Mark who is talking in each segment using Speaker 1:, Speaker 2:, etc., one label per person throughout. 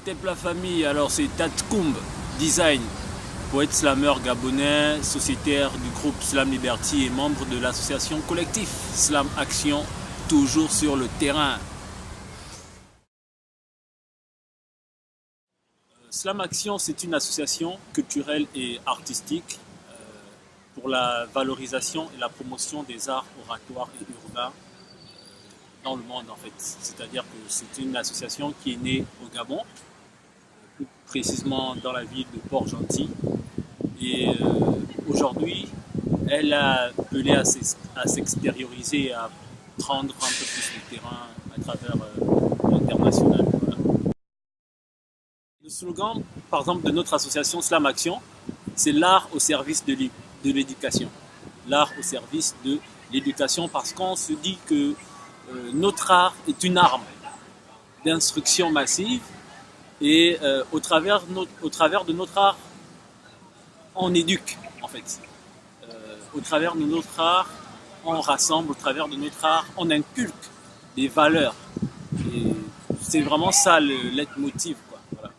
Speaker 1: Tep la famille, alors c'est Tatkoumb Design, poète slameur gabonais, sociétaire du groupe Slam Liberty et membre de l'association collectif Slam Action, toujours sur le terrain. Slam Action, c'est une association culturelle et artistique pour la valorisation et la promotion des arts oratoires et urbains dans le monde en fait. C'est-à-dire que c'est une association qui est née au Gabon, plus précisément dans la ville de Port-Gentil. Et aujourd'hui, elle a appelé à s'extérioriser, à prendre un peu plus le terrain à travers l'international. Voilà. Le slogan, par exemple, de notre association Slam Action, c'est l'art au service de l'éducation. L'art au service de l'éducation parce qu'on se dit que notre art est une arme d'instruction massive et au travers de notre art, on éduque en fait. Au travers de notre art, on rassemble, au travers de notre art, on inculque des valeurs. Et c'est vraiment ça le leitmotiv, quoi. Voilà.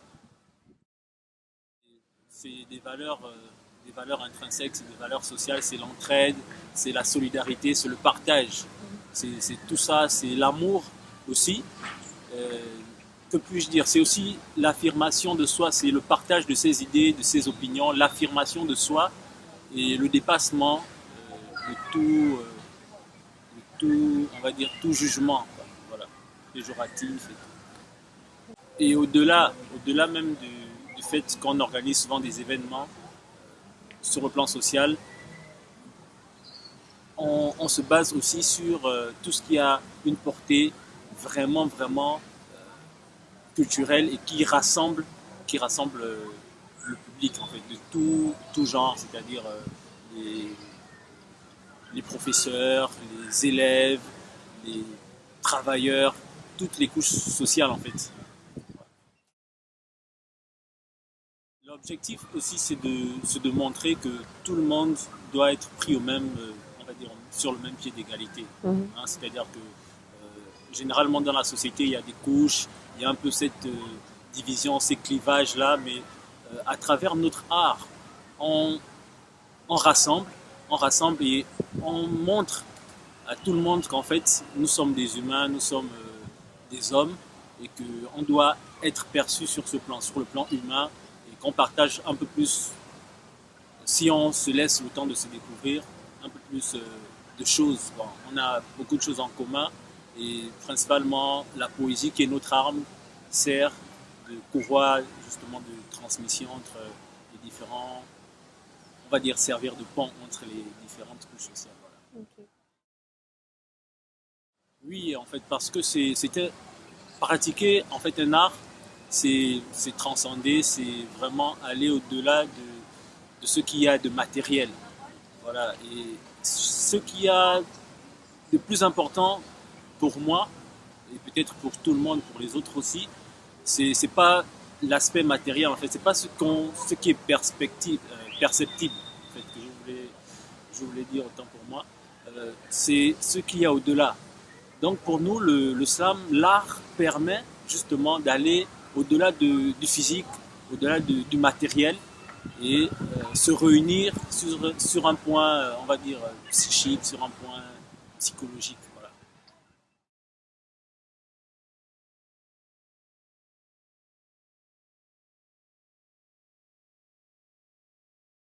Speaker 1: C'est des valeurs intrinsèques, c'est des valeurs sociales, c'est l'entraide, c'est la solidarité, c'est le partage. C'est tout ça, c'est l'amour aussi. Que puis-je dire? C'est aussi l'affirmation de soi, c'est le partage de ses idées, de ses opinions, l'affirmation de soi et le dépassement de tout, on va dire, tout jugement, quoi. Voilà, péjoratif et tout. Et au-delà même du fait qu'on organise souvent des événements sur le plan social, on se base aussi sur tout ce qui a une portée vraiment culturelle et qui rassemble le public en fait, de tout genre, c'est-à-dire les professeurs, les élèves, les travailleurs, toutes les couches sociales en fait. L'objectif aussi c'est de montrer que tout le monde doit être pris au même sur le même pied d'égalité. Hein, c'est-à-dire que généralement dans la société, il y a des couches, il y a un peu cette division, ces clivages-là, mais à travers notre art, on rassemble et on montre à tout le monde qu'en fait, nous sommes des humains, nous sommes des hommes et qu'on doit être perçu sur le plan humain et qu'on partage un peu plus, si on se laisse le temps de se découvrir, un peu plus de choses. Bon, on a beaucoup de choses en commun et principalement la poésie qui est notre arme sert de courroie justement de transmission entre les différents, on va dire servir de pont entre les différentes couches sociales. Voilà. Okay. Oui, en fait, parce que c'était pratiquer en fait un art, c'est transcender, c'est vraiment aller au-delà de ce qu'il y a de matériel. Voilà. Et ce qu'il y a de plus important pour moi, et peut-être pour tout le monde, pour les autres aussi, c'est pas l'aspect matériel, en fait, c'est pas ce qui est perceptible, en fait, que je voulais dire autant pour moi, c'est ce qu'il y a au-delà. Donc pour nous, le slam, l'art permet justement d'aller au-delà du physique, au-delà du matériel, et se réunir sur un point, on va dire, psychique, sur un point psychologique.